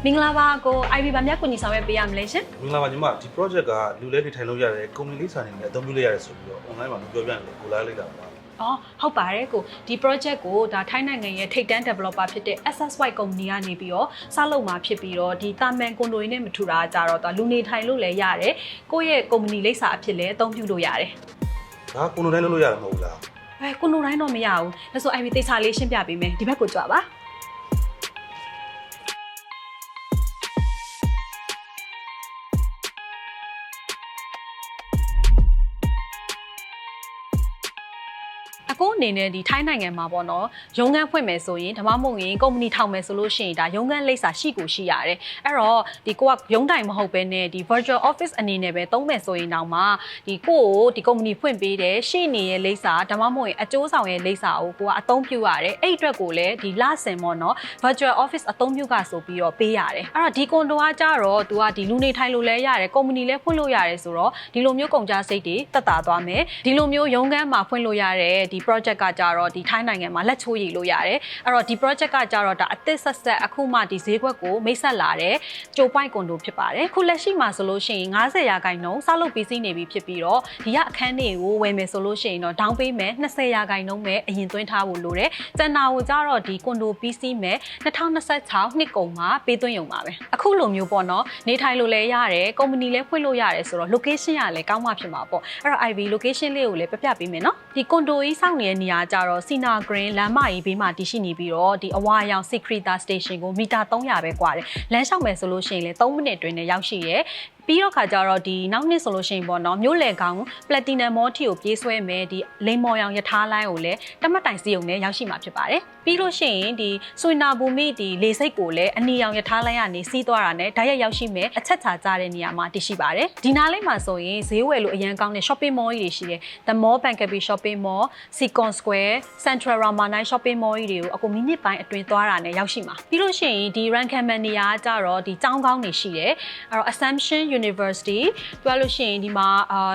မင်္ဂလာပါကို IB ဗာမြတ်ကိုညီဆောင်ရွက်ပေးရမလဲရှင်မင်္ဂလာပါညီမဒီ project ကလူလဲနေထိုင်လို့ရတယ်ကုမ္ပဏီလေးစာနေနဲ့အသုံးပြုလို့ရတယ်ဆိုပြီးတော့ online မှာပြောပြတယ်ကိုလာလိုက်တာပါအော်ဟုတ်ပါတယ်ကိုဒီ project ကိုဒါထိုင်းနိုင်ငံရဲ့ထိပ်တန်း developer ဖြစ်တဲ့ SSY company ကနေပြီးတော့စလုပ်မှာဖြစ်ပြီးတော့ဒီတာမန်ကွန်ဒိုရင်းနဲ့မထူတာကြတော့လူနေထိုင်လို့လည်းရတယ်ကိုယ့်ရဲ့ company လိပ်စာအဖြစ်လည်းအသုံးပြုလို့ရတယ်ဒါကွန်ဒိုတိုင်းလုပ်လို့ရတယ်မဟုတ်လားကွန်ဒိုတိုင်းတော့မရဘူးဒါဆို IB သေချာလေးရှင်းပြပေးမယ်ဒီဘက်ကိုကြွပါအခုအနေနဲ့ဒီထိုင်းနိုင်ငံမှာပေါ့နော်ရုံးခန်းဖွင့်မယ်ဆိုရင်ဓမ္မမဟုတ်ရင်ကုမ္ပဏီထောင်မယ်ဆိုလို့ရှိရင်ဒါရုံးခန်းလိပ်စာရှိကိုရှိရတယ်အဲ့တော့ဒီကိုကရုံးတိုင်မဟုတ်ဘဲနဲ့ဒီ virtual office အနေနဲ့ပဲသုံးမယ်ဆိုရင်တော့မှဒီကိုဒီကုမ္ပဏီဖွင့်ပေးတယ်ရှိနေရဲ့လိပ်စာဓမ္မမဟုတ်ရင်အကျိုးဆောင်ရဲ့လိပ်စာကိုကိုကအသုံးပြုရတယ်အဲ့အတွက်ကိုလည်းဒီလဆင်ပေါ့နော် virtual office အသုံးပြုကဆိုပြီးတော့ပေးရတယ်အဲ့တော့ဒီကွန်ဒိုကကြတော့သူကဒီလူနေထိုင်လို့လည်းရတယ်ကုမ္ပဏီလည်းဖွင့်လို့ရတယ်ဆိုတော့ဒီလိုမျိုးကုန်ကြစိတ်တွေတက်တာသွားမယ်ဒီလိုမျိုးရုံးခန်းမှာဖွင့်လို့ရတဲ့ဒီ project ကကြတော့ဒီထိုင်းနိုင်ငံမှာလက်ချိုးရည်လို့ရတယ်အဲ့တော့ဒီ project ကကြတော့ဒါအသစ်ဆက်ဆက်အခုမှဒီဈေးကွက်ကိုမိတ်ဆက်လာတဲ့ကြိုပိုက်ကွန်ဒိုဖြစ်ပါတယ်ခုလက်ရှိမှာဆိုလို့ရှိရင်90ရာခိုင်နှုန်းစလုပ်ပြီးစီးနေပြီဖြစ်ပြီးတော့ဒီကအခန်းတွေကိုဝယ်မယ်ဆိုလို့ရှိရင်တော့ဒေါင်းပေးမယ်20ရာခိုင်နှုန်းပဲအရင်သွင်းထားဖို့လိုတယ်ကျန်တာကိုကြတော့ဒီကွန်ဒိုပြီးစီးမယ်2026နှစ်ကုန်မှာပေးသွင်းရုံပါပဲအခုလိုမျိုးပေါ့နော်နေထိုင်လို့လည်းရတယ်ကုမ္ပဏီလည်းဖွင့်လို့ရတယ်ဆိုတော့ location ကလည်းကောင်းမှဖြစ်မှာပေါ့အဲ့တော့ IB location လေးကိုလည်းပြပြပေးမယ်နော်ဒီကွန်ဒိုကြီးစောင့်နေတဲ့နေရာကြတော့ Sina Green လမ်းမကြီးဘေးမှာတည်ရှိနေပြီးတော့ဒီအဝါရောင် Secreta Station ကိုမီတာ300ပဲกว่าတယ်လမ်းလျှောက်မယ်ဆိုလို့ရှိရင်လည်း3မိနစ်တွင်နဲ့ရောက်ရှိရဲပြီးတော့ခါကြတော့ဒီနောက်နှစ်ဆိုလို့ရှိရင်ပေါ့နော်မြို့လေကောင် Platinum Mall ထီကိုပြေးဆွဲမယ်ဒီလိန်မော်ရောင်ရထားလိုင်းကိုလည်းတမတ်တိုင်စီုံနဲ့ရောက်ရှိမှာဖြစ်ပါတယ်ပြီးလို့ရှိရင်ဒီဆွေနာဘူမိဒီလေစိတ်ကိုလည်းအနီရောင်ရထားလိုင်းကနေစီးသွားတာနဲ့ဓာတ်ရိုက်ရောက်ရှိမယ်အချက်ချာကြတဲ့နေရာမှာတည်ရှိပါတယ်ဒီနားလေးမှာဆိုရင်ဈေးဝယ်လို့အရန်ကောင်းတဲ့ shopping mall ကြီးတွေရှိတယ် The Mall Bankapi Shopping Mall Sikon Square Central Ramanai Shopping Mall ကြီးတွေကိုအခုမိနစ်ပိုင်းအတွင်းသွားတာနဲ့ရောက်ရှိမှာပြီးလို့ရှိရင်ဒီ Rankaman နေရာကြတော့ဒီကျောင်းကောင်းတွေရှိတယ်အဲ့တော့ Assumption University ပြောလို့ရှိရင်ဒီမှာ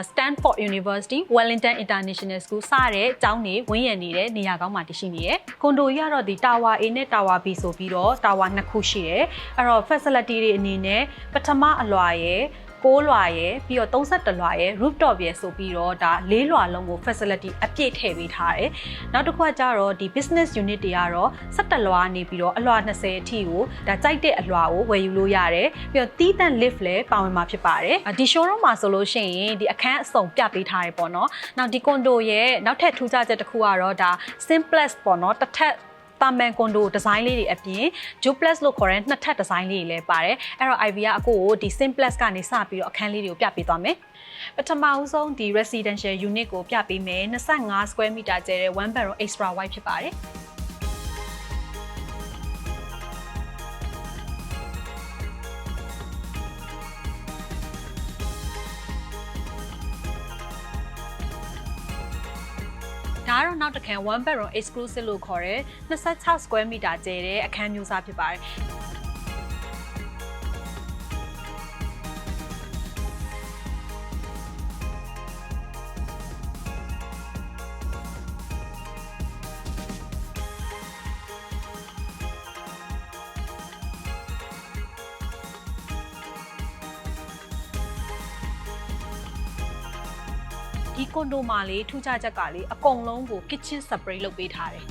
Stanford University Wellington International School စတဲ့ကျောင်းတွေဝန်းရံနေတဲ့နေရာကောင်းမှာတည်ရှိနေတယ်ကွန်ဒိုကြီးကတော့ဒီ Tower A နဲ့ Tower B ဆိုပြီးတော့ Tower 2ခုရှိတယ်အဲ့တော့ facility တွေအနေနဲ့ပထမအလွှာရဲ့6လွှာရယ်ပြီးတော့31လွှာရယ် rooftop ရယ်ဆိုပြီးတော့ဒါ4လွှာလုံးကို facility အပြည့်ထည့်ပေးထားတယ်။နောက်တစ်ခုကကြတော့ဒီ business unit တွေကတော့17လွှာနေပြီးတော့အလွှာ20အထိကိုဒါကြိုက်တဲ့အလွှာကိုဝယ်ယူလို့ရတယ်။ပြီးတော့တီးတန့် lift လည်းပါဝင်မှာဖြစ်ပါတယ်။ဒီ showroom မှာဆိုလို့ရှိရင်ဒီအခန်းအစုံပြပေးထားတယ်ပေါ့နော်။နောက်ဒီ condo ရဲ့နောက်ထပ်ထူးခြားချက်တစ်ခုကတော့ဒါ simplex ပေါ့နော်တစ်ထပ်တာမန်ကွန်ဒိုဒီဇိုင်းလေးတွေအပြင် duplex လို့ခေါ်တဲ့နှစ်ထပ်ဒီဇိုင်းလေးတွေလည်းပါတယ်အဲ့တော့ IB ကအကိုကိုဒီ simplex ကနေစပြီးတော့အခန်းလေးတွေကိုပြပေးသွားမယ်ပထမဦးဆုံးဒီ residential unit ကိုပြပေးမယ်25 square meter ကျဲတဲ့ one bedroom extra wide ဖြစ်ပါတယ်ဒါကတော့နောက်တစ်ခါ one bedroom exclusive လို့ခေါ်တဲ့26 square meter ကျဲတဲ့အခန်းမျိုးစားဖြစ်ပါတယ်ဒီကွန်ဒိုမှာလေထူးခြားချက်ကလေအကုန်လုံးကို kitchen separate လုပ်ပေးထားတယ်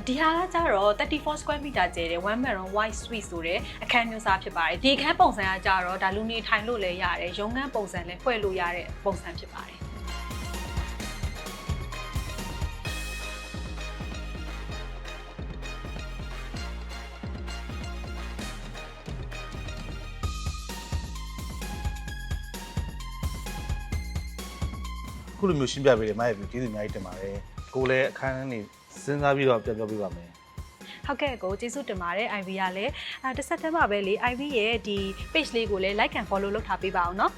ဒီဟာကကြတော့34 square meter ကျဲတဲ့ one bedroom white suite ဆိုတဲ့အခန်းမျိုးစားဖြစ်ပါတယ်ဒီအခန်းပုံစံကကြတော့ဒါလူနေထိုင်လို့လည်းရတယ်ရုံးခန်းပုံစံလည်းဖွဲ့လို့ရတဲ့ပုံစံဖြစ်ပါတယ်ခုလိုမျိုးရှင်းပြပေးတယ်မရဲ့ကျေးဇူးအများကြီးတင်ပါတယ်ကိုလည်းအခန်းနေစဉ်းစားပြီးတော့ပြောပြပါမယ်ဟုတ်ကဲ့ကိုကျေးဇူးတင်ပါတယ် IB ကလည်းတစ်ဆက်တည်းမှာပဲလေ IB ရဲ့ဒီ page လေးကိုလည်း like and follow လုပ်ထားပေးပါအောင်နော်